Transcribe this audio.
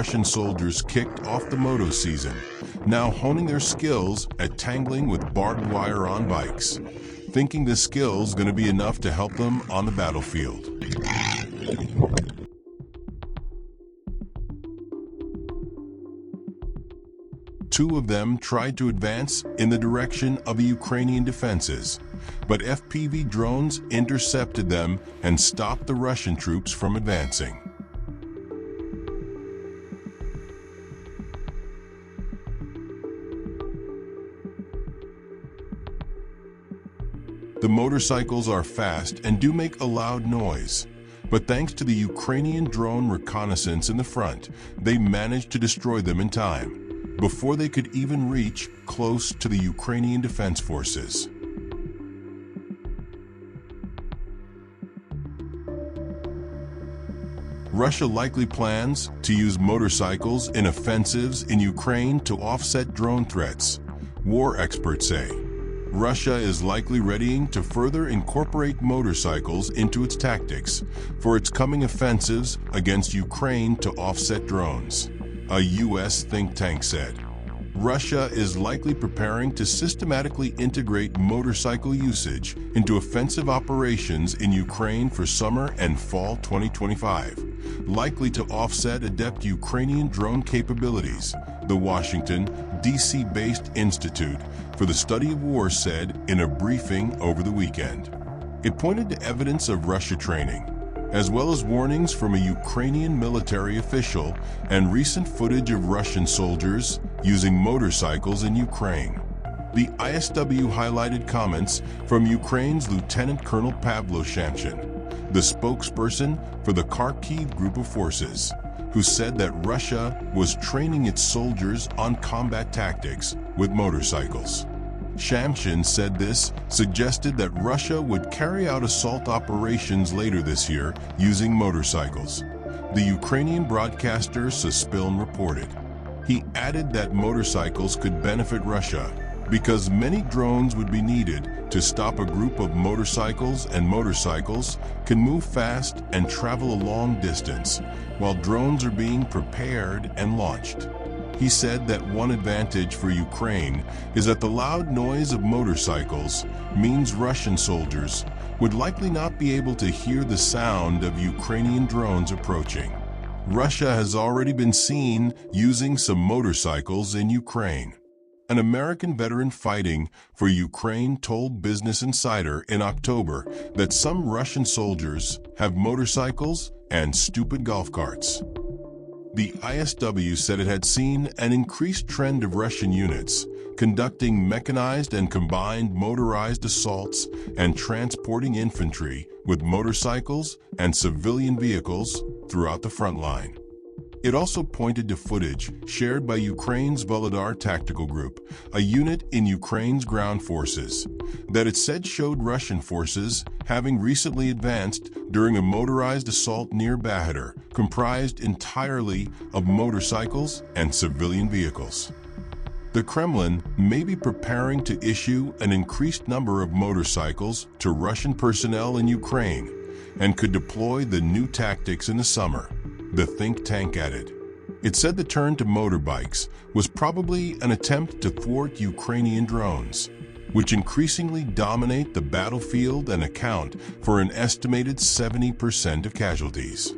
Russian soldiers kicked off the moto season, now honing their skills at tangling with barbed wire on bikes, thinking the skill's going to be enough to help them on the battlefield. Two of them tried to advance in the direction of Ukrainian defenses, but FPV drones intercepted them and stopped the Russian troops from advancing. The motorcycles are fast and do make a loud noise, but thanks to the Ukrainian drone reconnaissance in the front, they managed to destroy them in time, before they could even reach close to the Ukrainian defense forces. Russia likely plans to use motorcycles in offensives in Ukraine to offset drone threats, war experts say. Russia is likely readying to further incorporate motorcycles into its tactics for its coming offensives against Ukraine to offset drones, a U.S. think tank said. Russia is likely preparing to systematically integrate motorcycle usage into offensive operations in Ukraine for summer and fall 2025, likely to offset adept Ukrainian drone capabilities, the Washington, D.C.-based Institute for the Study of War said in a briefing over the weekend. It pointed to evidence of Russia training, as well as warnings from a Ukrainian military official and recent footage of Russian soldiers using motorcycles in Ukraine. The ISW highlighted comments from Ukraine's Lieutenant Colonel Pavlo Shamshin, the spokesperson for the Kharkiv Group of Forces, who said that Russia was training its soldiers on combat tactics with motorcycles. Shamshin said this suggested that Russia would carry out assault operations later this year using motorcycles, the Ukrainian broadcaster Suspiln reported. He added that motorcycles could benefit Russia because many drones would be needed to stop a group of motorcycles, and motorcycles can move fast and travel a long distance while drones are being prepared and launched. He said that one advantage for Ukraine is that the loud noise of motorcycles means Russian soldiers would likely not be able to hear the sound of Ukrainian drones approaching. Russia has already been seen using some motorcycles in Ukraine. An American veteran fighting for Ukraine told Business Insider in October that some Russian soldiers have motorcycles and stupid golf carts. The ISW said it had seen an increased trend of Russian units conducting mechanized and combined motorized assaults and transporting infantry with motorcycles and civilian vehicles throughout the front line. It also pointed to footage shared by Ukraine's Volodar Tactical Group, a unit in Ukraine's ground forces, that it said showed Russian forces having recently advanced during a motorized assault near Bahadar, comprised entirely of motorcycles and civilian vehicles. The Kremlin may be preparing to issue an increased number of motorcycles to Russian personnel in Ukraine and could deploy the new tactics in the summer, the think tank added. It said the turn to motorbikes was probably an attempt to thwart Ukrainian drones, which increasingly dominate the battlefield and account for an estimated 70% of casualties.